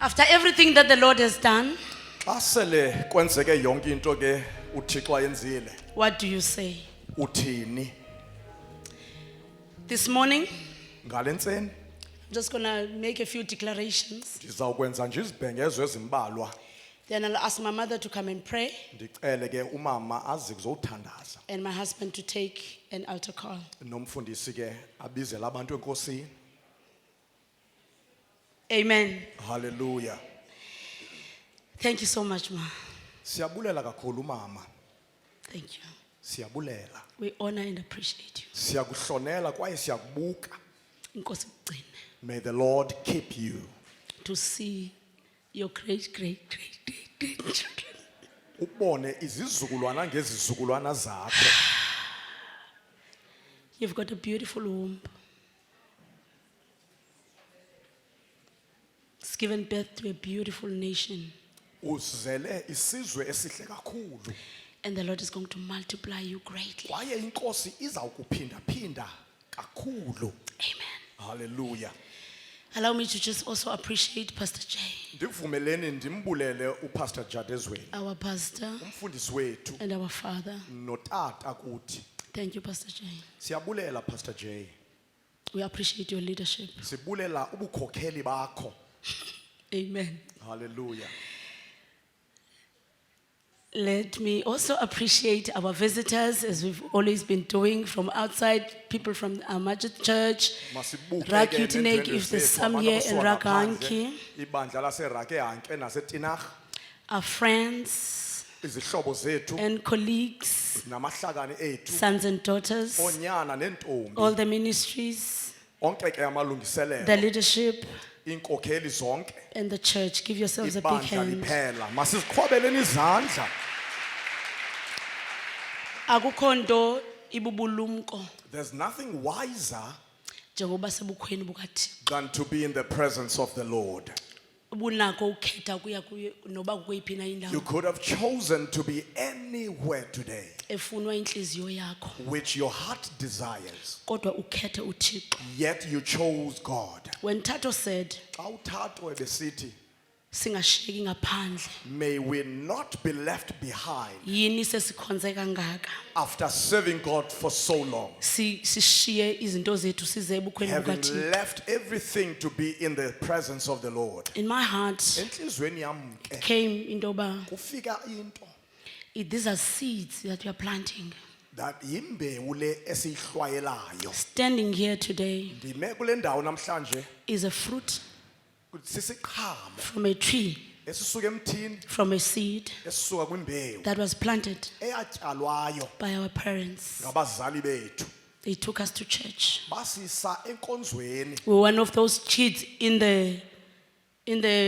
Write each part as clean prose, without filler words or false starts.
After everything that the Lord has done, Xa sele kwenzeke yonke into ke uThixo ayenzile, what do you say? uthini? This morning, Ngalentseni I'm just going to make a few declarations. ndizawukwenza nje izibhengezo ezimbalwa. Then I'll ask my mother to come and pray Ndicele ke umama aze kuzothandaza. and my husband to take an altar call. Nomfundisi ke abizele abantu enkosini. Amen. Hallelujah. Thank you so much, Ma. Siyabulela kakhulu mama. Thank you. Siyabulela. We honor and appreciate you. Siyakuhlonela kwaye siyakubuka. Inkosi ukugcine. May the Lord keep you. To see your great children. Ubone izizukulwana ngezizukulwana zakho. You've got a beautiful womb. It's given birth to a beautiful nation. Uzele isizwe esihle kakhulu. And the Lord is going to multiply you greatly. Kwaye inkosi izawukuphinda-phinda kakhulu. Amen. Hallelujah. Allow me to just also appreciate Pastor Jay, Ndivumeleni ndimbulele uPastor Jadezweni, our pastor umfundisi wethu and our father. notata kuthi. Thank you, Pastor Jay. Siyabulela Pastor J. We appreciate your leadership. Sibulela ubukhokheli bakho. Amen. Hallelujah. Let me also appreciate our visitors, as we've always been doing, from outside, people from Amajit Church, Masibuke ke Rakutinek, neendwendwe if there's zethu, some abantu here in abasuka ngaphandle, Rakanki, ibandla laseRakehanke naseTinach, our friends izihlobo zethu and colleagues, namahlakani ethu, sons and daughters, onyana nentombi, all the ministries, onke ke amalungiselelo, the leadership, inkokheli zonke, and the church. Give yourselves a big ibandla hand. liphela. Masiziqhwabeleni izandla. Akukho nto ibubulumko There's nothing wiser njengoba sebukhweni bukaThixo. than to be in the presence of the Lord. Ubunako ukhetha kuya kuyo noba kuyiphi na You indawo could have chosen to be anywhere today, efunwa inhliziyo yakho, which your heart desires, kodwa ukhethe uThixo. yet you chose God. When Tato said Xa uThixo ebesithi, singashiyeki ngaphandle, may we not be left behind yini sesikhonze kangaka after serving God for so long, sishiye izinto zethu size ebukhweni having bukaThixo. left everything to be in the presence of the Lord. In my heart Enhlizweni yam ke came into ba, kufika into these are seeds that we are planting. that yimbewu le esiyihlwayelayo. Standing here today Ndime kule ndawo namhlanje is a fruit sisiqhamo from a tree, esisuka emthini, from a seed esisuka kwimbewu that was planted eyatyalwayo by our parents. ngabazali bethu. They took us to church. Basisa enkonzweni. We were one of those kids in the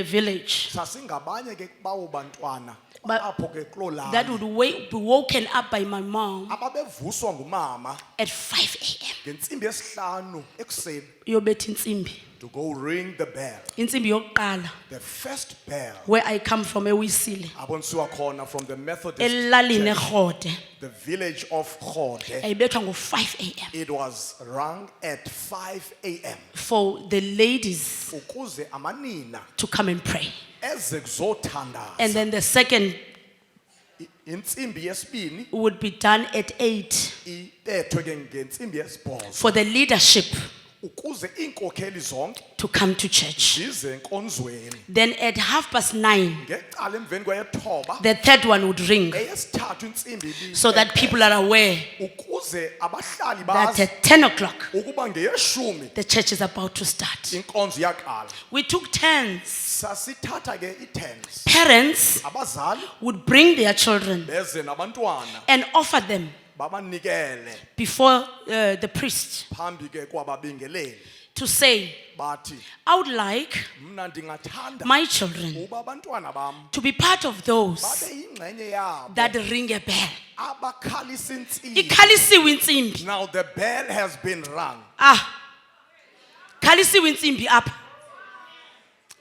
village Sasingabanye ke bawo bantwana But apho ke kuloo that lali would be woken up by my mom ababevuswa ngumama at 5 a.m. ngentsimbi yesihlanu ekuseni Yobetha insimbi. to go ring the bell. Insimbi yokuqala, The first bell where I come from, eWisile, abonisiwa khona from the Methodist elalini Church, eGhode, the village of Khode. ayibethwa ngo-5 a.m. It was rung at 5 a.m. for the ladies ukuze amanina to come and pray. eze And kuzothandaza. then the second Intsimbi yesibini would be done at 8 ibethwe ke ngentsimbi yesibhozo for the leadership ukuze iinkokheli zonke to come to church. zize enkonzweni. Then at 9:30, Ngecala emveni kweyethoba the third one would ring, eyesithathu intsimbi so that people are aware ukuze abahlali that bazi at 10 o'clock, ukuba ngeyeshumi the church is about to start. inkonzo iyaqala. We took turns. Sasithatha ke ii-tents. Parents Abazali would bring their children beze nabantwana and offer them babanikele before the priest phambi ke kwababingeleli to say, bathi I would like mna ndingathanda my children uba abantwana bam to be part of those babe yingxenye yabo that ring a bell. abakhalisa intsimbi. Ikhalisiwe insimbi. Now the bell has been rung. Khalisiwe insimbi apha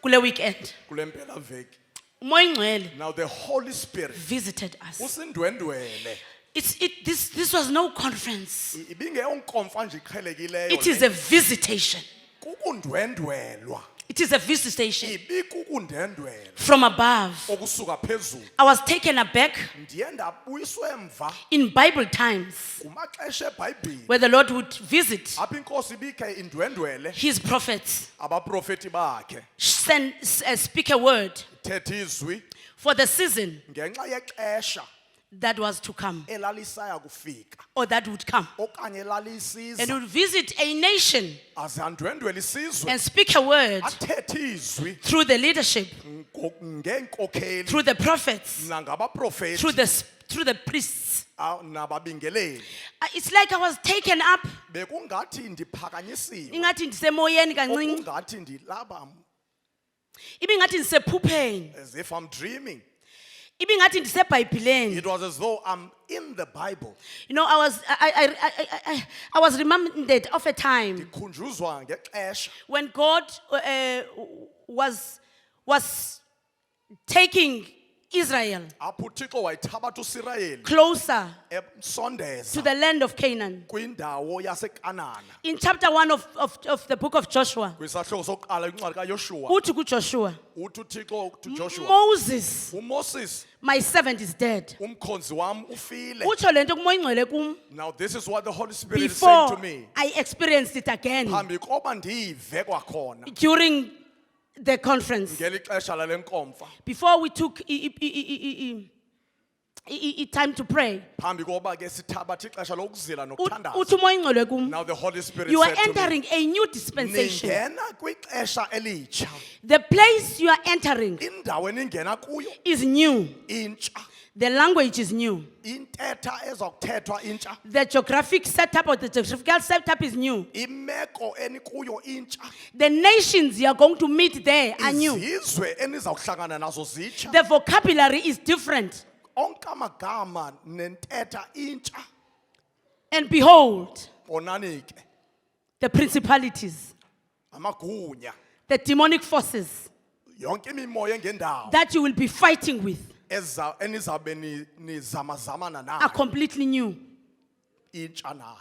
kule weekend. Kule mpelaveki. Umoya Oyingcwele Now the Holy Spirit visited us. usindwendwele. This was no conference. Ibingeyonkomfa nje iqhelekileyo. It is a visitation. Kukundwendwelwa. It is a visitation ibikukundwendwela from above. okusuka phezulu. I was taken aback Ndiye ndabuyiswa emva in Bible times kumaxesha eBhayibhile where the Lord would visit apho inkosi ibikhe indwendwele his prophets, abaprofeti bakhe speak a word thetha izwi for the season ngenxa yexesha that was to come elalisaya kufika or that would come. okanye And elalisiza would visit a nation aze andwendwele isizwe and speak a word athethe izwi through the leadership, ngeenkokheli through the prophets, nangabaprofeti through the priests. nababingeleli. It's like I was taken up. Bekungathi ndiphakanyisiwe Ingathi ndisemoyeni kancinci. okungathi ndilaba Ibingathi ndisephupheni. as if I'm dreaming. Ibingathi ndisebhayibhileni. It was as though I'm in the Bible. You know, I was reminded of a time Ndikhunjuzwa ngexesha when God was taking Israel apho uThixo wayithabatha uSirayeli closer to emsondeza the land of Canaan. kwindawo yaseKanana. In chapter 1 of the book of Joshua, Kwisahluko sokuqala kwincwadi kaYoshua uthi kuJoshua, uthi uThixo to Joshua, Moses, uMoses my servant is dead. umkhonzi wami ufile. Utsho lento kumoya ingcwele kum Now this is what the Holy Spirit is saying before to me. I experienced it again Phambi koba ndive kwakhona during the conference. ngeli xesha lale nkomfa. Before we took time to pray. Phambi koba ke sithabatha ixesha lokuzila nokuthandaza. Uthi umoya ingcwele kum, Now the Holy Spirit you are said to me, entering a new dispensation. ningena kwixesha elitsha. The place you are entering Indawo eningena kuyo is new. intsha. The language is new. Intetha ezakuthethwa intsha. The geographic setup or the geographical setup is new. Imeko enikuyo intsha. The nations you are going to meet there are new. Izizwe enizawuhlangana nazo zitsha. The vocabulary is different. Onke amagama nentetha intsha. And behold, Bonani ke the principalities, amagunya. the demonic forces Yonke imimoya engendawo that you will be fighting with enizabe nizamazamana are nayo completely new. intsha nayo.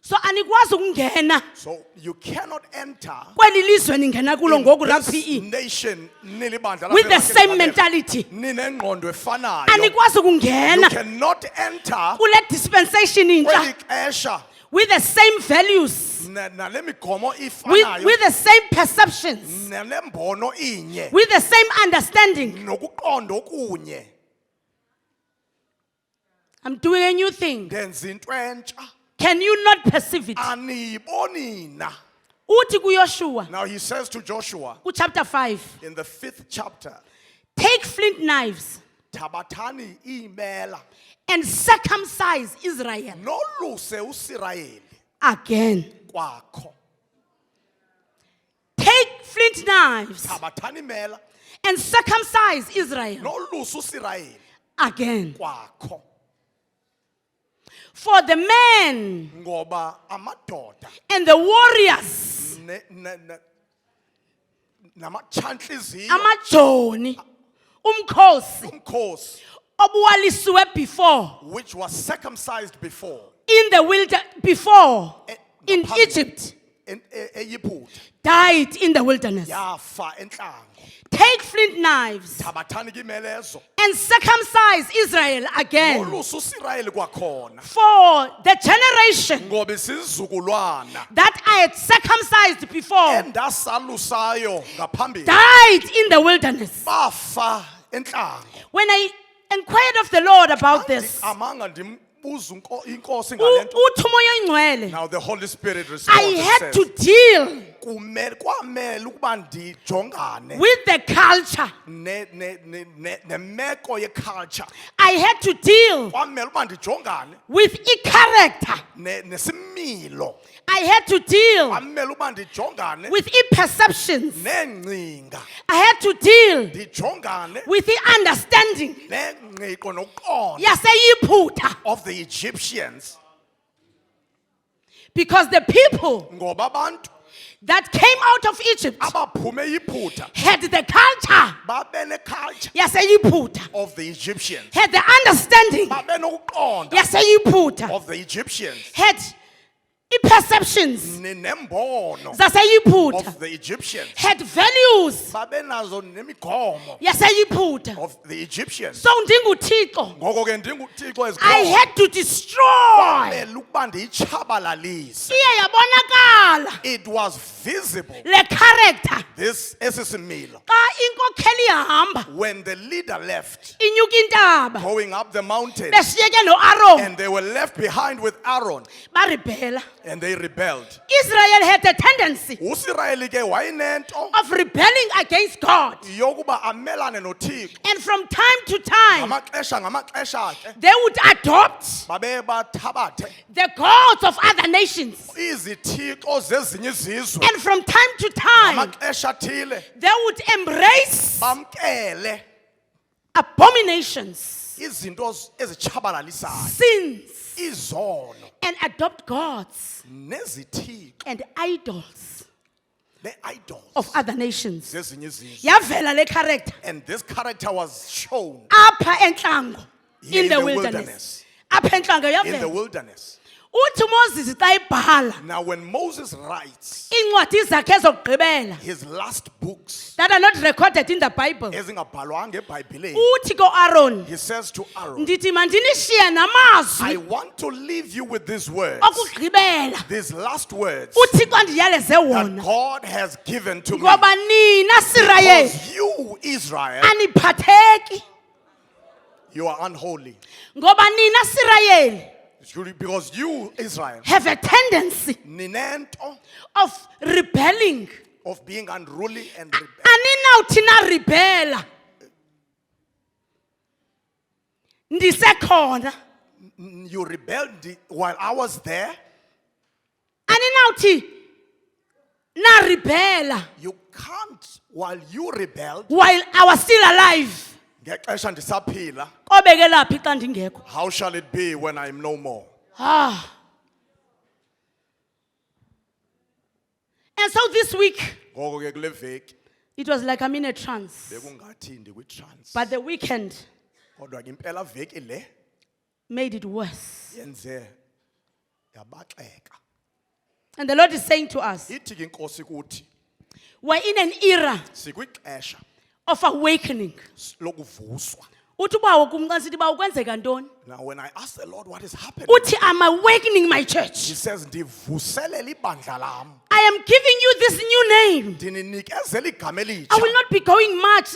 So anikwazi ukungena So you cannot enter kweli lizwe ningena kulo ngoku la this PE nation nilibandla with the lapha same eLakeland. mentality. Ninengqondo efanayo. Anikwazi You ukungena cannot enter kule dispensation kweli intsha xesha with the same values, nale migomo with ifanayo the same perceptions, nale mbono inye with the same understanding. nokuqonda okunye. I'm doing a new thing. Ndenza into entsha. Can you not perceive it? Aniyiboni na. Uthi kuYoshua, Now he says to Joshua chapter 5, in the 5th chapter, take flint knives thabathani imela and circumcise Israel noluse uSirayeli again. kwakho. Take flint knives Thabathani imela and circumcise Israel noluse uSirayeli again. kwakho. For the men Ngoba amadoda and the warriors, namachantliziyo amajoni, umkhosi, umkhosi obuwalisiwe before which was circumcised before in the before in ngaphambi- Egypt, eYiphuta died in the wilderness. yafa entlango. Take flint knives Thabathani ke imelezo and circumcise Israel again. noluse uSirayeli kwakhona. For the generation Ngoba isizukulwana that I had circumcised before endasalusayo ngaphambili died in the wilderness. bafa entlango. When I inquired of the Lord about this, Amanga ndimbuza inkosi ngalento. uthi umoya oyingcwele, Now the Holy Spirit I responds had and to says, deal kwamele ukuba ndijongane with the culture. nemeko yeculture. I had to deal Kwamele ukuba ndijongane with i-character. nesimilo. I had to deal Kwamele ukuba ndijongane with i-perceptions. neengcinga. I had to deal Ndijongane with the-understanding neengqiqo nokuqonda yaseYiputa. of the Egyptians. Because the people Ngoba abantu that came out of Egypt abaphume eYiphuta had the culture babe neculture yaseYiputa, of the Egyptians. had the understanding Babe nokuqonda yaseYiputa, of the Egyptians. had i-perceptions nembono zaseYiputa of the Egyptians. had values Babenazo nemigomo yaseYiputa. of the Egyptians. So ndinguThixo, Ngoko ke ndinguThixo I ezikhona. had to destroy. Kumele ukuba ndiyitshabalalise. Iye yabonakala It was visible. le character This esisimilo. xa inkokheli ihamba When the leader left, inyuka intaba going up the mountain, beshiyeke noAaron and they were left behind with Aaron, baribhela. and they rebelled. Israel had a tendency uSirayeli ke wayinento of rebelling against God. yokuba amelane noThixo. And from time to time, Ngamaxesha ke they would adopt babe bathabathe the gods of other nations. izithixo zezinye izizwe. And from time to time, Ngamaxesha athile they would embrace bamkele abominations, izinto ezitshabalalisayo, sins, izono and adopt gods nezithixo and idols ne-idols of other nations. zezinye izizwe. Yavela le character And this character was shown apha entlango Here in the wilderness. Apha entlango in the yavela. wilderness. Uthi Moses xa ebhala Now when Moses writes iincwadi zakhe zokugqibela his last books that are not recorded in the Bible, ezingabhalwanga eBhayibhileni, uthi ko-Aaron, he says to Aaron, ndithi mandinishiye I namazwi want to leave you with these words, okugqibela these last words uthixo ndiyaleze that wona God has given to me. ngoba nina Sirayeli Because you, Israel, aniphatheki, you are unholy. ngoba nina Sirayeli Because you, Israel, have a tendency ninento of rebelling. of being unruly and Aninawuthi na rebella ndisekhona. you rebelled while I was there. Aninawuthi na rebella You can't while you rebelled. while I was still alive. Ngexesha ndisaphila. Kobekelaphi xa ndingekho? How shall it be when I am no more? And so this week, Ngoko ke kule veki it was like I'm in a trance. bekungathi ndikwi-trance. But the weekend Kodwa ke impela veki le made it worse. yenze yabaxeka. And the Lord is saying to us, Ithi ke inkosi kuthi we're in an era sikwixesha of awakening. lokuvuswa. Uthi ubawo kum xa sithi uba ukwenzeka ntoni? Now when I ask the Lord what is happening, Uthi I'm awakening my church. he says ndivuselela ibandla lam. I am giving you this new name. Ndininikezela igama elitsha. I will not be going much,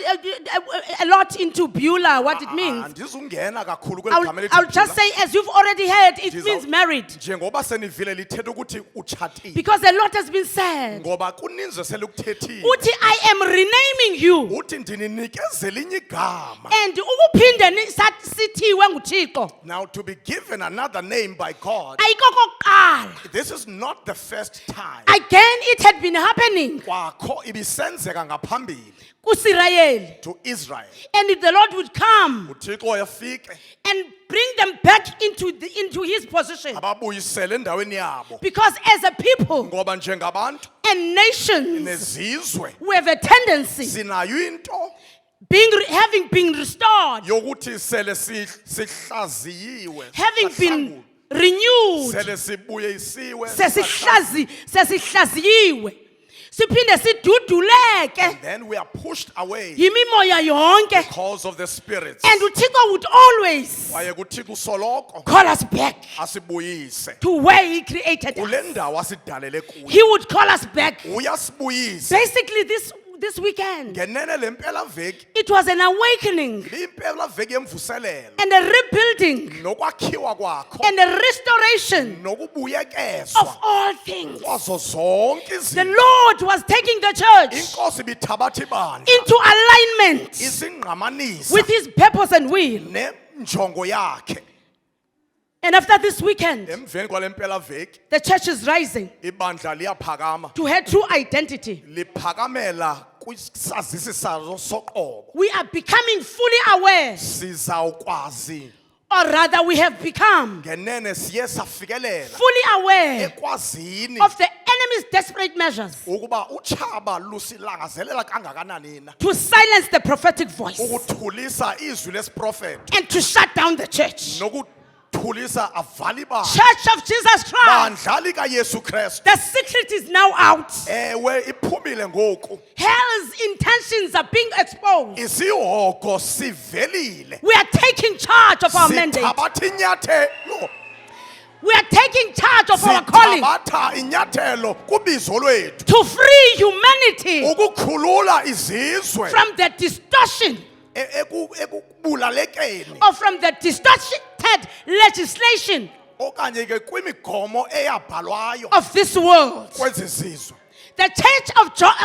a lot into Beulah, what it means. Andizungena kakhulu kweli gama elithi I'll just say, as you've already heard, it Ndiza- means married. njengoba senivile lithetha ukuthi utshatile. Because a lot has been said. Ngoba kuninzi selikuthethile. Uthi I am renaming you. Uthi ndininikezela inye igama. And ukuphinde sithiwe nguThixo. Now to be given another name by God, Ayikokokuqala. this is not the first time. Again, it had been happening Kwakho ibisenzeka ngaphambili kuSirayeli. to Israel. And if the Lord would come uThixo yafike and bring them back into his position. ababuyisele endaweni yabo. Because as a people Ngoba njengabantu and nations, nezizwe we have a tendency, sinayo into having been restored, yokuthi sele sihlaziyiwe, having been sahlangulwa, renewed, sele sibuyisiwe, sesihlaziyiwe, siphinde siduduleke then we are pushed away yimimoya yonke. because of the spirits. And uThixo would always Waye kuThixo usoloko call us back asibuyise to where he created us. kule ndawo asidalele kuyo. He would call us back. Uyasibuyisa. Basically, this weekend, Ngenene le mpela veki, it was an awakening impela veki yemvuselelo and a rebuilding nokwakhiwa kwakho and a restoration of nokubuyekezwa all things. kwazo zonke The izinto. Lord was taking the church Inkosi ibithabatha ibandla into alignment isingqamanisa with his purpose and will. nenjongo yakhe. And after this weekend, Emveni kwale mpela veki the church is rising ibandla liyaphakama, to her true identity. liphakamela kwisazisi sazo soqobo. We are becoming fully aware, Sizawukwazi or rather, we have become ngenene siye safikelela fully aware ekwazini of the enemy's desperate measures ukuba utshaba lusilangazelela kangakanani na to silence the prophetic voice ukuthulisa izwi lesiprofethi and to shut down the church. nokuthulisa akhulisa avala ibandla Church of Jesus Christ. bandlali kaYesu Kristu The secret is now out. ewe iphumile ngoku Hell's intentions are being exposed. isihoko sivelile We are taking charge of our mandate. sithabatha inyathelo We are taking charge of our calling sithabatha inyathelo kubizo lwethu to free humanity ukukhulula izizwe from the distortion ekubulalekeni or from the distorted legislation okanye ke kwimigomo eyabhalwayo of this world. kwezi zizwe The church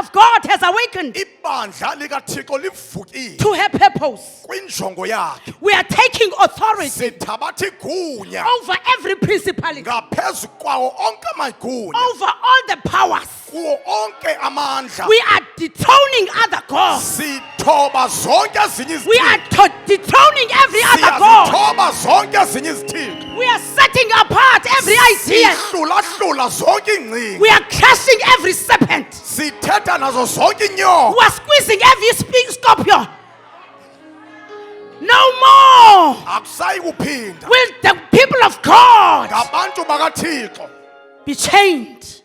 of God has awakened ibandla likaThixo livukile to her purpose. kwinjongo yakhe We are taking authority sithabatha igunya over every principality, ngaphezu kwawo onke amagunya over all the powers. kuwo onke amandla We are dethroning other gods. sithoba zonke ezinye We are izithixo dethroning every other god. siyazithoba zonke ezinye izithixo We are setting apart every idea. sihlula zonke ingcingo We are crushing every serpent. sithetha nazo zonke We inyoka are squeezing every scorpion. No more akusayi kuphinda will the people of God ngabantu bakaThixo be chained.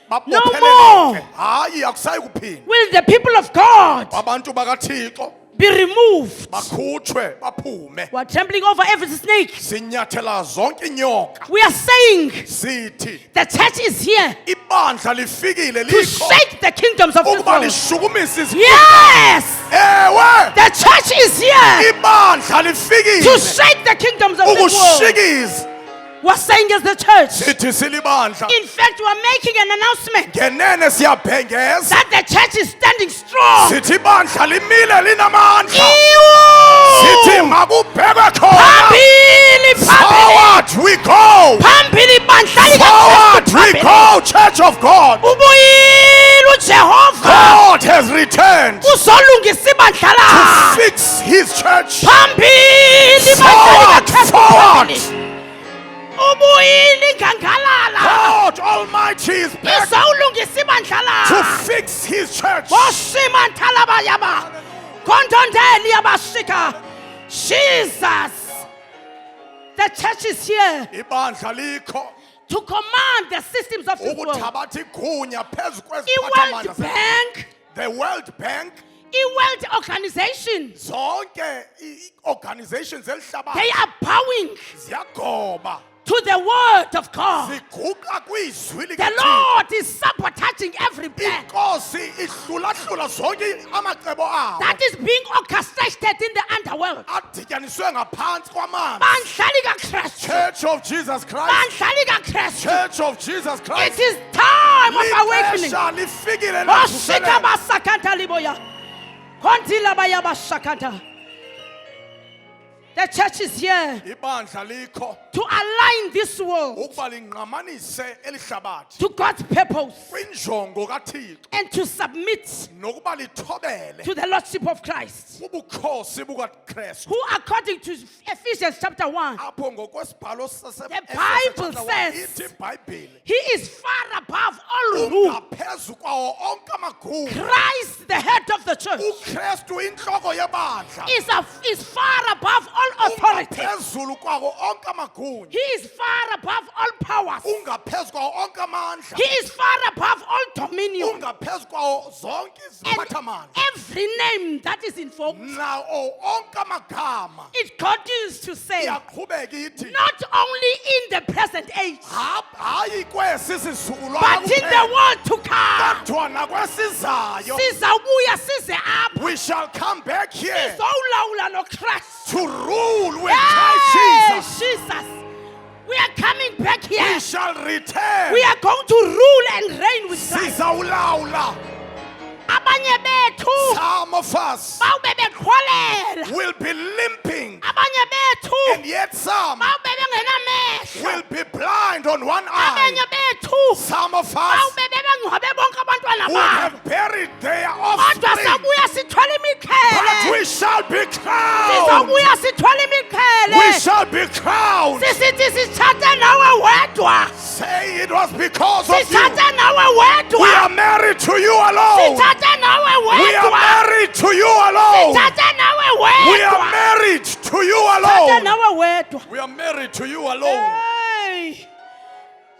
babopheleleke hayi akusayi kuphinda Will the people of God abantu bakaThixo be removed. bakhutshwe baphume We are trampling over every snake. sinyathela zonke inyoka We are saying sithi the church is here ibandla lifikile to likho shake the kingdoms of this ukuba world. lishukumise izifo Yes! ewe The church is here ibandla to lifikile shake the kingdoms of this world. ukushikiza We're saying as the church. sithi silibandla In fact, we're making an announcement ngenene siyabhengeza that the church is standing strong. sithi ibandla limile linamandla sithi Iwu! makubhekwe khona Phambili, phambili. forward we go Phambili, bandla forward likaKristu, we phambili. go church of God Ubuyile uJehova. God has returned Uzolungisa ibandla to lakhe. fix his church Phambili, Forward, bandla likaKristu, forward. phambili. Ubuyile ingangalala. God Almighty is back Izolungisa ibandla to lakhe. fix his church Boshima ntalabayaba. Kondondeli yabashika. Jesus. The church is here ibandla likho to command the systems of this world. ukuthabatha igunya phezu I-World kweziphathamandla Bank, the World Bank i-World Organization, zonke i-organizations they elihlabathi are bowing ziyagoba to the word of God. ziguqa kwizwi The likaThixo Lord is sabotaging every plan inkosi ihlulahlula zonke amacebo abo that is being orchestrated in the underworld. adityaniswe ngaphansi kwamanzi Bandla likaKristu. Church of Jesus Christ Bandla likaKristu. Church of Jesus It Christ is time of awakening. lixesha lifikile Oshika lavuselela. basakanta liboya. Kontila baya basakanta. The church is here ibandla likho to align this world ukuba linqamanise elihlabathi to God's purpose kwinjongo kaThixo and to submit nokuba lithobele to the Lordship of Christ, ubukhosi bukaKristu who according to Ephesians chapter 1, apho ngokwesibhalo The Bible says- ithi iBhayibhile he is far above all rule. ungaphezu kwawo onke amagunya Christ, the head of the church, uKristu inhloko yebandla is far above all authority. ungaphezulu kwawo onke amagunya He is far above all powers. ungaphezu kwawo onke amandla He is far above all dominion. ungaphezu kwawo zonke And iziphathamandla every name that is invoked, nawo onke amagama it continues to say, iyaqhubeka ithi not only in the present age, hayi kwesi sizukulwana but in the kuphela, world to come. kodwa nakwesizayo Sizawubuya size apha. we shall come back here Sizowulawula noKristu. to rule with Hey, Christ Jesus. Jesus. We are coming back We here. shall return. We are going to rule and reign with Christ. Sizawulawula. Abanye bethu Some of us bawube beqhwalela. will be limping, Abanye bethu and yet some bawube bengenamehlo. will be blind on one eye. Abanye bethu Some of us bawube bebengcwabe bonke abantwana who babo. have buried their Kodwa offspring, sabuya sithwala but imikhele. we shall be crowned. Sizobuya sithwala We imikhele. shall be crowned. Sisithi sithathe nawe wedwa. Say it was because of you. Sithathe nawe We wedwa. are married to you alone. Sithathe nawe We are wedwa. married to you alone. Sithathe nawe We are wedwa. married to to you Uthathe alone. nawe wedwa. We are married to you alone. Hey.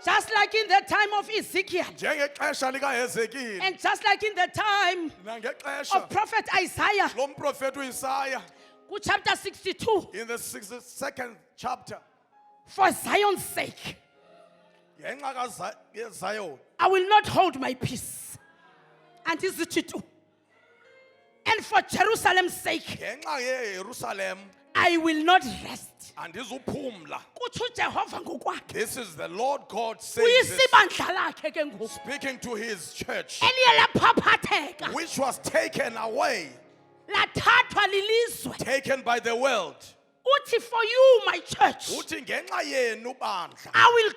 Just like in the time of Ezekiel, Njengexesha likaHezekile and just like in the time nangexesha of Prophet Isaiah, lomprofeti uIsaya chapter 62, in the 62nd chapter. for Zion's sake, Ngenxa yeZion. I will not hold my peace. And for Jerusalem's sake, Ngenxa yeJerusalem I will not rest. andizuphumla. Kutsho uJehova ngokwakhe. This is the Lord God saying this, Uyisibandla lakhe ke ngoku. speaking to his church, Eliye laphaphatheka, which was taken away, lathathwa lilizwe. taken by the world. Uthi for you, my church, Uthi ngenxa yenu bandla I will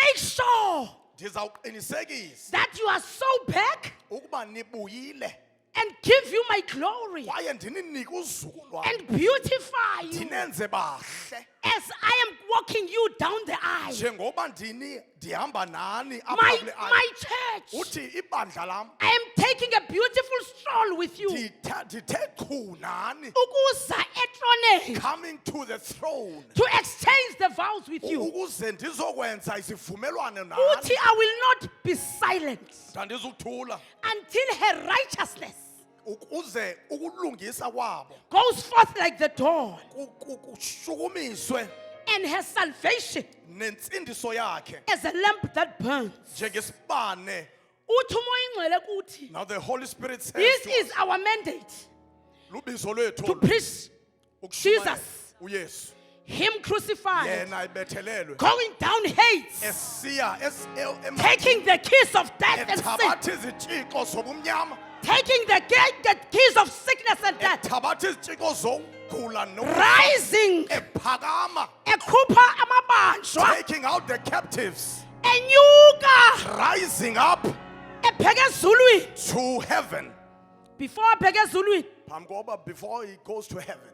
make sure ndizawuqinisekisa that you are so back ukuba nibuyile and give you my glory kwaye ndininike uzuko lwam and beautify you ndinenze bahle as I am walking you down the aisle. njengoba ndihamba nani apha My, kule aisle. my church, Uthi ibandla lam I am taking a beautiful stroll with you. ndithe chu nani Ukuza etroneni, coming to the throne to exchange the vows with you. ukuze ndizokwenza isivumelwano nani Uthi I will not be silent ndandizuthula until her righteousness ukuze ukulungisa kwabo goes forth like the dawn kushukumiswe and her salvation nensindiso yakhe as a lamp that burns. njengesibane. Uthi umoya ingcwele kuthi, Now the Holy Spirit says this to is us, our mandate lubizo lwethu to preach ukushumayela Jesus, uYesu him crucified, yena ibethelelwe going down hates, esiya taking the keys of death and sin, ethabatha izitshixo zobumnyama taking the keys of sickness and death, ethabatha izitshixo zokugula rising, ephakama ekhupha amabanjwa, taking out the captives, enyuka, rising up ebheka ezulwini. to heaven. Before abheka ezulwini, Phambi koba before he goes to heaven,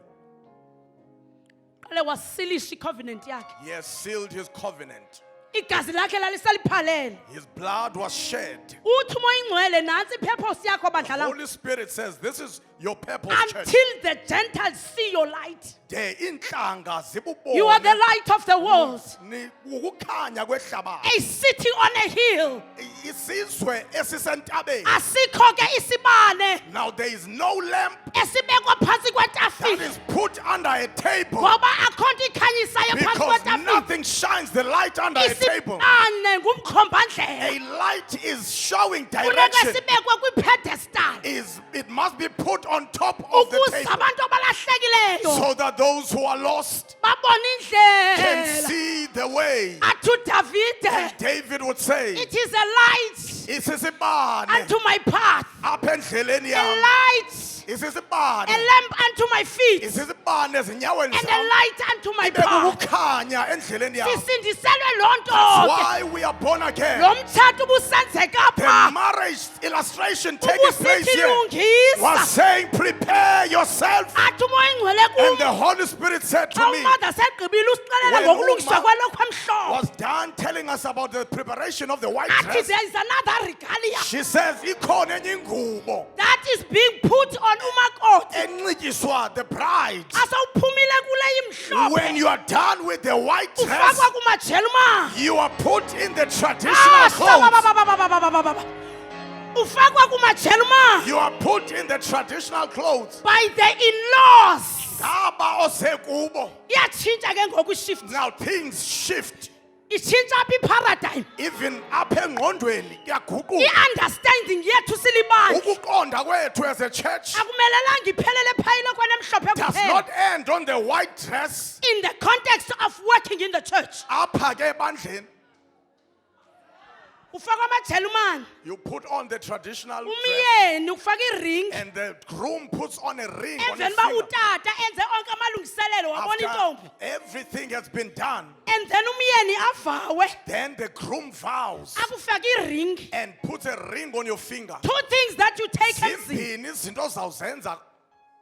qale wasilisha icovenant yakhe. he has sealed his covenant. Igazi lakhe lalisaliphalele. His blood was shed. Uthi umoya ingcwele nansi ipurpose yakho bandla lami. Holy Spirit says, this is your purpose, church. Until the Gentiles see your light. De intlanga You are the zibubone light of the world. ukukhanya kwehlabathi. A city on a hill. Isizwe esisentabeni. Asikho ke isibane Now there is no lamp esibekwa phansi that kwetafile. is put under a table Ngoba akho nto ikhanyisayo phansi because kwetafile. nothing shines the light under a table. Isibane ngumkhombandlela. A light is showing Funeka direction. sibekwe kwipedestal. It must be put on top of the Ukuze table abantu abalahlekileyo so that those who are lost babone can indlela. see the way. Athu Davide, David would say, it is a light isisibane unto my path, apha endleleni a yam. light, a Isisibane. lamp unto my feet, Isisibane ezinyaweni and a zam. light unto my Ibe path. kukukhanya endleleni yam. Sisindiselwe loo nto That's ke. why we are born again. Lo mtshato ubusenzeka The apha. marriage illustration taking place Ubusithi here was lungisa. saying, prepare yourself. Athi umoya ingcwele And the kum. Holy Spirit said to Xa me, umada segqibile usixelela When ngokulungiswa uma kwalokhu amhlophe. was done telling us about the preparation of the white Athi dress. there is another regalia She says, ikhona enye ingubo that is being put on umakoti. enxityiswa the bride. Asawuphumile kule When imhlophe. you are done with the white dress, Ufakwa kumajelma. you are put in the traditional clothes. Ufakwa kumajelma You are put in the traditional clothes. by the in-laws. Ngaba osekubo. Iyatshintsha ke ngoku ishift. Now things shift. Itshintsha apha iparadigm. Even apha engqondweni kuyaguquka. I-understanding yethu silibandla Ukuqonda kwethu as a church akumelelanga iphelele phayile kwanemhlophe does kuphela. not end on the white dress. In the context of working in the church. Apha ke ebandleni, Ufakwa amajelumane. you put on the traditional dress Umyeni ufaka i-ring. and the groom puts on a ring on his Emveni ba finger. utata enze onke amalungiselelo wabona After intombi. everything has been done, And then umyeni avawe. then the groom vows Akufaka i-ring. and puts a ring on your finger. Two things that you take enzima. Zimbini izinto ozawuzenza.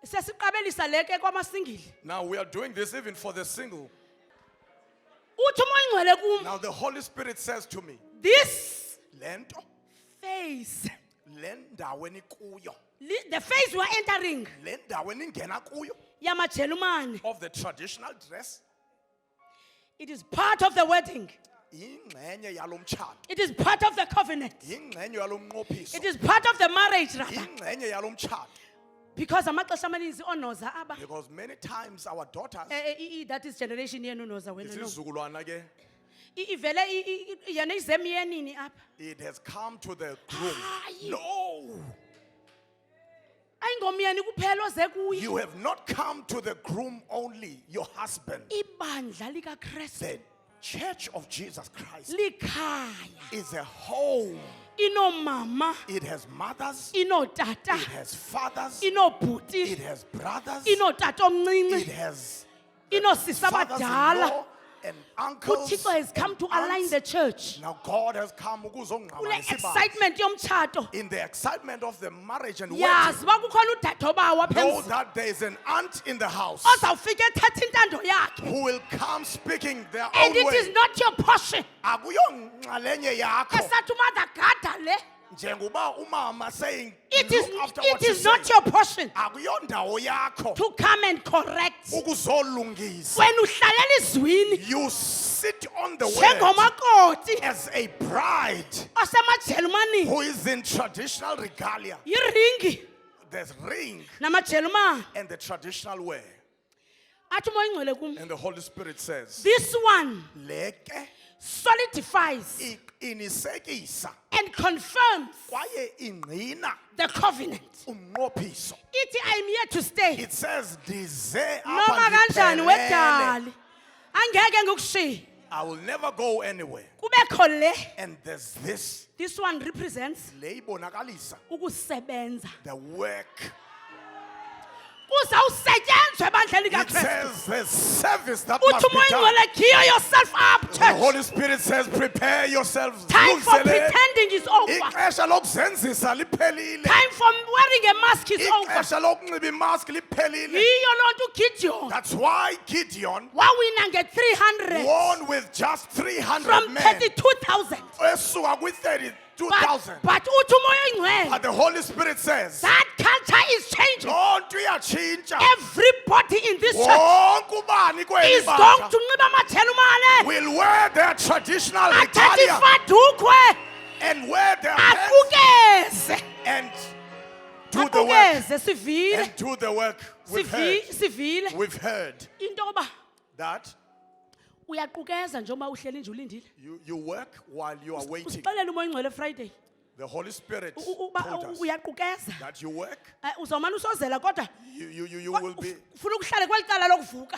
Sesiqabelisa leke kwamasingili. Now we are doing this even for the single. Uthi umoya ingcwele kum. Now the Holy Spirit says to me, This lento, phase, le ndawo enikuyo, the phase we are entering le ndawo eningena kuyo, yamaJelumane. of the traditional dress, It is part of the wedding. ingxenye yalomtshato, It is part of the covenant. ingxenye yalomnqophiso, It is part of the marriage, rather. ingxenye yalomtshato. Because amaxesha amaninzi oonoza aba. Because many times our daughters, That is generation yenu noza wena no. isizukulwana ke, Ivele yena izemyenini apha. it has come to the groom. Hayi. No, Ayingomyeni kuphela oze kuye. you have not come to the groom only, your husband. Ibandla likaKristu The church of Jesus Christ likhaya. is a home. Inomama, It has mothers, inotata, it has fathers, inobhuti, it has brothers, inotata it omncinci, has inosisi abadala. fathers-in-law and uncles. uThixo has come and to align aunts. the church. Now God has come Kule ukuzongqama isibane. excitement yomtshato. In the excitement of the marriage and Yazi wedding, uba kukhona udadobawo apha know emzini that there is an aunt in the house ozawufika ethetha intando yakhe. who will come speaking their own And it is way. not your portion. Akuyonxalenye yakho. Esathi umother gada le. Njengoba umama saying, It is, look after what it you is not say. your portion Akuyondawo yakho to come and correct. ukuzolungisa. When uhlalela izwini You sit on the word njengomakoti as a bride osemaJelumane who is in traditional regalia. yiringi There's ring namaJelumane. and the traditional way. Athi umoya ingcwele kum. And the Holy Spirit says, This one leke solidifies iqinisekisa and confirms kwaye ingqina the covenant. umnqophiso. Ithi I am here to stay. It says dize Noma apha kanjani ndiphelele. wedali. Angeke ngikushiye. I will never go anywhere. Kubekho le. And there's this, This one represents le ibonakalisa ukusebenza. the work. Kuzawusetyenzwa ebandleni It kaKristu. says the service that Uthi must be umoya done. ingcwele gear yourself up, The church. Holy Spirit says, prepare yourselves. Time for Lungele. pretending is over. Ixesha lokuzenzisa liphelile. Time for wearing a mask is over. Ixesha lokunxiba imask liphelile. Yiyo loo nto uGideon That's why Gideon wawina nge-300 won with just 300 from men. 32,000. Esuka kwi-32,000. But uthi umoya ingcwele, But the Holy Spirit says, that culture is changing. loo nto iyatshintsha. Everybody in this church Wonke ubani kweli is going bandla to nxiba amaJelumane. will wear their traditional Athathe regalia ifadukwe, and wear their pants aqukeze. and do the work. Aqukeze sivile. And do the work. We've heard. Sivile. We've heard Into yoba that uyaqukeza njengoba uhleli nje ulindile. you work while you are waiting. Usixelele umoya ingcwele Friday. The Holy Spirit Uba told us uyaqukeza. that you work, Uzawumane usozela kodwa you will be. ufuna ukuhlala kweli cala lokuvuka.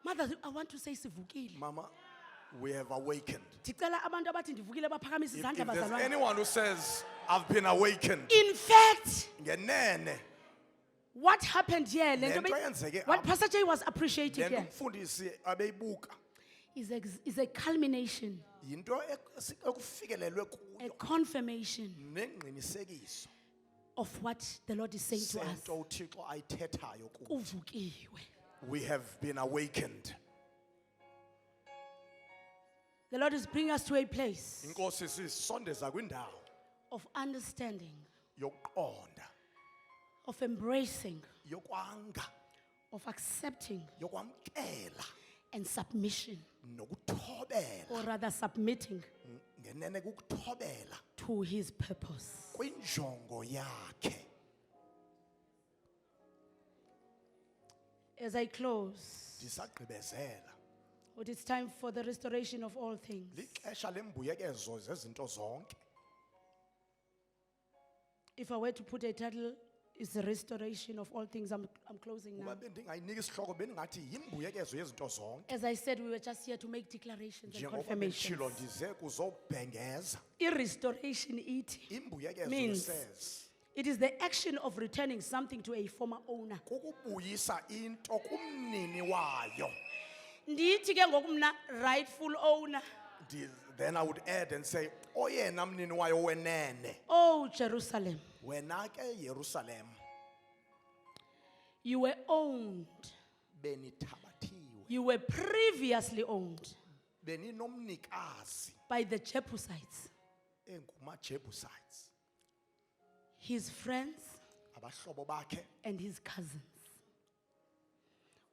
Mother, I want to say sivukile. Mama, we have awakened. Ndicela abantu abathi ndivukile baphakamise If izandla there's bazalwane. anyone who says, I've been awakened, In fact, ngenene, what happened here, le nto Le nto be- eyenzeke what apha, Pastor Jay was appreciating le nto here umfundisi abeyibuka, is a culmination, yinto ekufikelelwe a kuyo, confirmation nengqinisekiso of what the Lord is saying to us. sento uThixo ayithethayo kuyo. Uvukiwe. We have been awakened. The Lord is bringing us to a place Inkosi sisondeza kwindawo of understanding, yokuqonda, of embracing, yokwanga, of accepting, yokwamkela, and submission, nokuthobela, or rather submitting ngenene kukuthobela to His purpose. kwinjongo yakhe. As I close, Ndisagqibezela. it is time for the restoration of all things. Lixesha lembuyekezo zezinto zonke. If I were to put a title, it's the restoration of all things. I'm closing now. Uba bendingayinika isihloko bendingathi yimbuyekezo yezinto zonke. As I said, we were just here to make declarations and Njengoba confirmations. benditshilo ndize kuzobhengeza. I-restoration it Imbuyekezo means says it is the action of returning something to a former owner. kukubuyisa into kumnini wayo. Ndithi ke ngoku mna rightful owner. Then I would add and say, oyena mnini wayo wenene. Oh Jerusalem, Wena ke Yerusalem you were owned. benithabathiwe. You were previously owned Beninomnikazi by the Jebusites, enguma-Jebusites. his friends, Abahlobo bakhe and his cousins.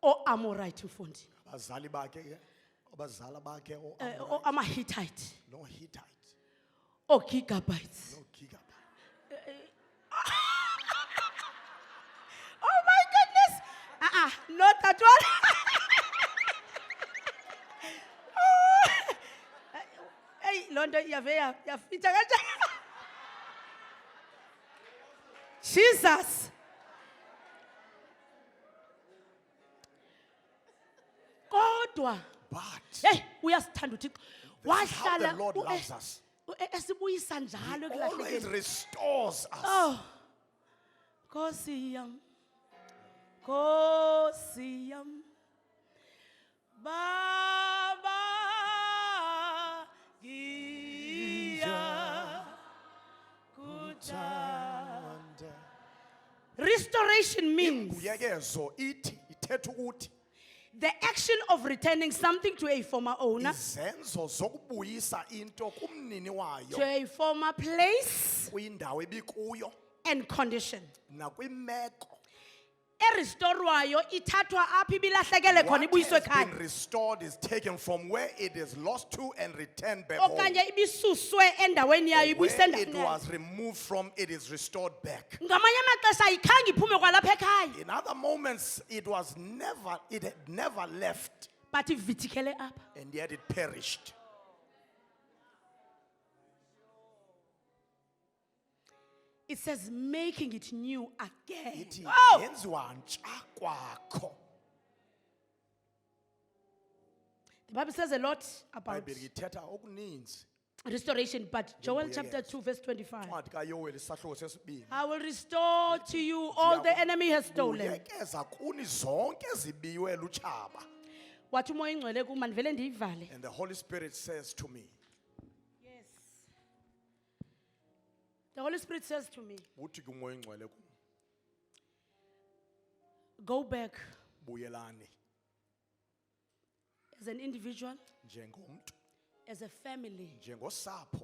or Amorite mfundi, abazali bakhe ke abazala bakhe or Hittite, no Hittite or gigabytes. no gigabyte. Oh my goodness! Not that one. Hey, London, yafita kanjani? Jesus. Kodwa, But hey, uyasithanda uThixo. this is how the Wahlala Lord loves us. esibuyisa njalo He always ekulahlekeni. restores us. Oh. Nkosi yam. Nkosi yam. Baba ngiyakuthanda. Restoration means Imbuyekezo ithi ithetha ukuthi the action of returning something to a former owner, izenzo zokubuyisa into kumnini to wayo a former place kwindawo ebikuyo and condition. nakwimeko. Erestorwayo ithathwa apho ibilahlekele khona What ibuyiswe has been ekhaya. restored is taken from where it is lost to and returned back home. Okanye ibisuswe endaweni yayo Where ibuyiswe it endaweni yayo. was removed from, it is restored back. Ngamanye amaxesha ayikhange iphume kwalapha ekhaya, In other moments, it had never left, but ivithikele apha. and yet it perished. It says making it new again. Ithi Oh! yenziwa ntsha kwakho. The Bible says a lot about iBhayibhile ithetha okuninzi. restoration, but Joel Ngembuyekezo. chapter 2 verse 25. Incwadi kaYoweli isahluko sesibini. I will restore to you all the enemy has stolen. Buyekeza kuni zonke ezibiwe lutshaba. Wathi umoya ingcwele kum mandivele ndiyivale. And the Holy Spirit says to me, Yes. The Holy Spirit says to me, uthi kumoya ingcwele kum, go back buyelani as an individual, njengomntu, as a family, njengosapho.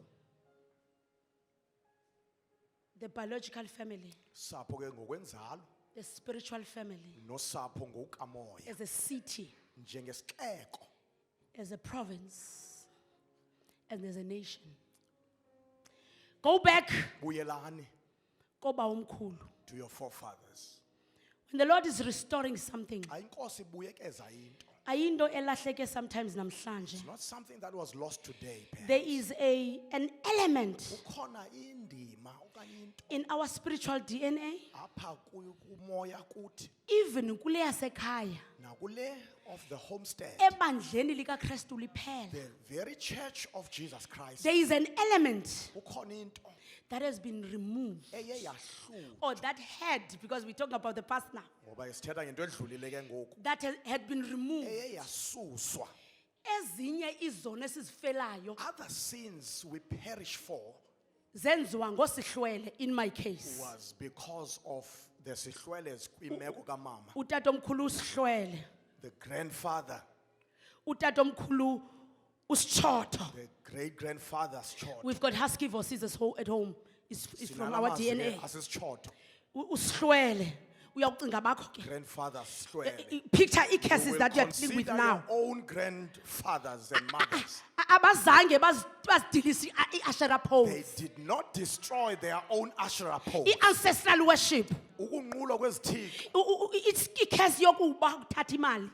the biological family, Sapho ke ngokwenzalo, the spiritual family, nosapho ngokukamoya, as a city, njengesixeko, as a province, and as a nation. Go back, buyelani koba umkhulu. to your forefathers. When the Lord is restoring something, Ayinkosi ibuyekeza into. ayinto elahleke sometimes namhlanje. It's not something that was lost today. There is an element Ukhona indima okanye into in our spiritual DNA, apha kumoya kuthi even kule yasekhaya, nakule of the homestead, ebandleni likaKristu liphela. the very church of Jesus Christ. There is an element Ukhona into that has been removed, eye yahlulwa or that had, because we're talking about the past now, ngoba isithetha ngento edlulile ke ngoku, that had been removed. eye yasuswa. Ezinye izono esizifelayo Other sins we perish for zenziwa ngosihlwele in my case. was because of the sihlwele kwimeko kamama, Utatomkhulu usihlwele, the grandfather, utatomkhulu usichotho. the great grandfather's child. We've got husky voices at home. It's from our DNA. Asisichoto, Usihlwele. Uyawucinga bakho ke. grandfather's hlwele. Picture You cases will that you are dealing with consider now. your own grandfathers and mothers. Abazange bazidilisa i-Asherah They pose. did not destroy their own Asherah pole. I-ancestral worship. Ukunqulwa kwezithixo, It's i-curse yokuba uthatha imali.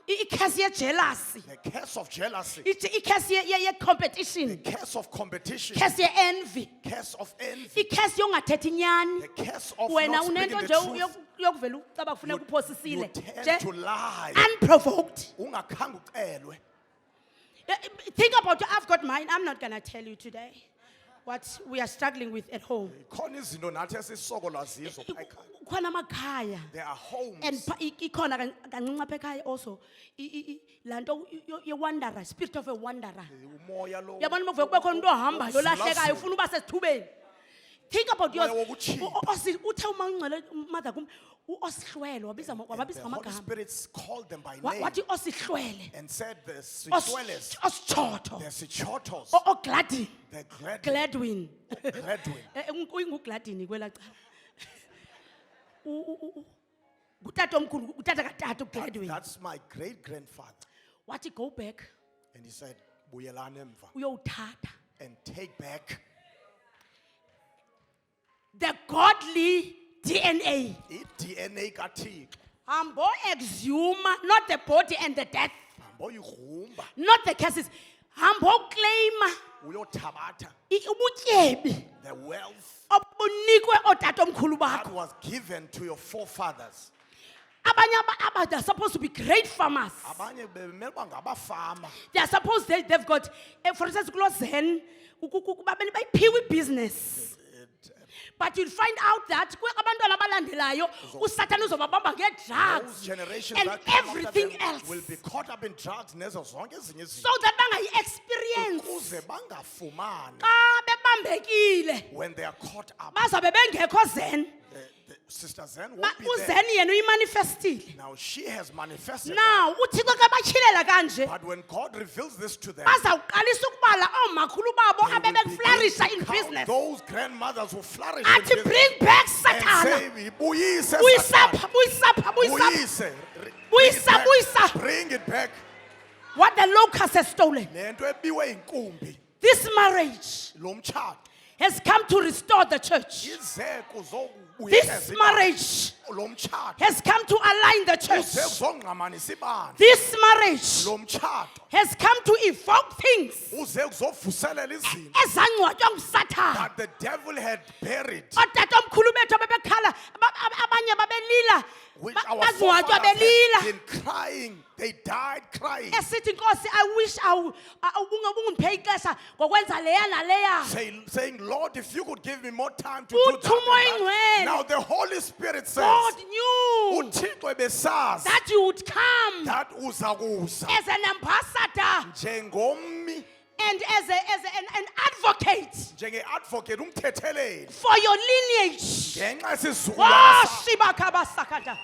I-curse ye-jealousy. the curse of jealousy, I-curse ye-competition. the curse of competition, Curse ye-envy. curse of envy, I-curse yongathethi inyani. the curse of Wena not unento speaking the nje truth. yokuvela ucaba kufuneka You uphosisile. tend to lie. Unprovoked. Ungakhange ucelwe. Think about it. I've got mine. I'm not going to tell you today what we are struggling with at home. Khona izinto nathi esisokola zizo pha ekhaya. Khona amakhaya. There are homes. And ikhona kancinci apha ekhaya also laa nto ye-wanderer, spirit of a wanderer. Umoya lo. Uyabona uma kuvele kube khona umntu ohambayo olahlekayo Wokuzulazula. ufuna uba sesithubeni. Think about yours. Umoya wokujika. Uthe uma ungcwele mother kum osihlwele wababiza The Holy amagama. Spirit called them by name Wathi osihlwele. and said the sihlweles, Ositshoto. the sichotos, Ogladini. the Gladwin, Gladwin. Gladwin. Uyingugladini kwela cala. ngutatomkhulu, utata katata uBradway. That's my great grandfather. Wathi go back And he said, buyelani emva uyowuthatha and take back the godly DNA. i-DNA kaThixo. Hambo exhume, not the body and the death, Boyigrumba, not the curses. Hambo claim uyothabatha ubutyebi the wealth obunikwe otatomkhulu that bakho. was given to your forefathers. Abanye they're supposed to be great farmers. Abanye bemele uba ngabafama. They are supposed they've got, for instance, Zen, bayiphiwe business. But you'll find out that abantwana abalandelayo uSatan uzobabamba Those nge-drugs generations and that come after everything them else, will be caught up in drugs nezo zonke ezinye so izinto. that bangayi-experience. Ukuze bangafumani Xa bebambekile when they are caught up. bazabe bengekho Zen. The Sister Zen won't be there. uZen yena uyimanifestile. Now she has manifested that. Now uThixo xa batyhilela kanje But when God reveals this to them, bazawuqalisa ukubala oomakhulu babo they will begin abebeflourisha to in count business. those grandmothers who flourish in Athi business bring back and Satana. say, "Buyise Buyisa, Satan. buyisa, buyisa. Buyise. Buyisa, buyisa. Bring it back. What the locust has stolen. Lento ebiwe inkumbi, This marriage lo mtshato, has come to restore the church. ize kuzobuyisa This ibandla. marriage Lo mtshato, has come to align the uze church. kuzongqamanisa ibandla. This marriage Lo mtshato, has come to evoke things uze kuzovuselela izinto ezangcwatywa nguSatan. that the devil had buried, Otatomkhulu bethu abebekhala, abanye babelila, which our bazingcwatywa forefathers belila. had been crying. They died crying, Esithi Nkosi, I wish ubungiphe ixesha ngokwenza leya naleya. saying, Lord, if you could give me more time to do that, Uthuma and that. oyingcwele. Now the Holy Spirit says, God knew uThixo ebesazi that you would come that uzakuza as an ambassador njengommi, and as an advocate njenge-advocate, umthetheleli for your lineage. ngenxa yesizukulwana Oh, sakho. Shibakabasakata.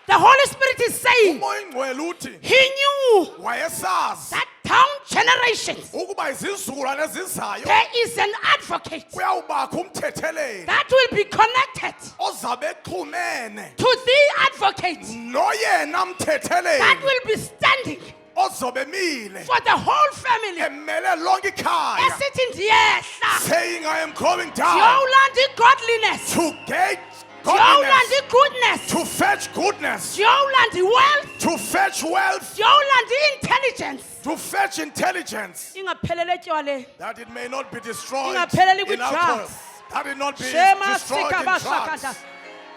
The Holy Spirit is saying Umoya Oyingcwele uthi He knew wayesazi that down generations ukuba izizukulwane ezizayo there is an advocate kuyawubakho umthetheleli that will be connected ozabe exhumene to the advocate noyena that mthetheleli will be standing ozobe emile for the whole family. emele lonke ikhaya, Esithi ndiyehla. saying, I am going down Yolanda godliness. to get Yolanda godliness, goodness. to fetch goodness, Yolanda wealth. to fetch wealth, Yolanda intelligence. to fetch intelligence, Ingaphelele etywaleni. that it may not be destroyed Ingapheleli in alcohol, kwi-drugs. that it not be Shema destroyed in sikabashakata. drugs.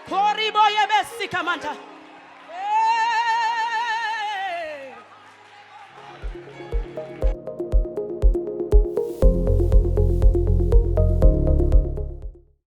Koribo yebe sikamanta.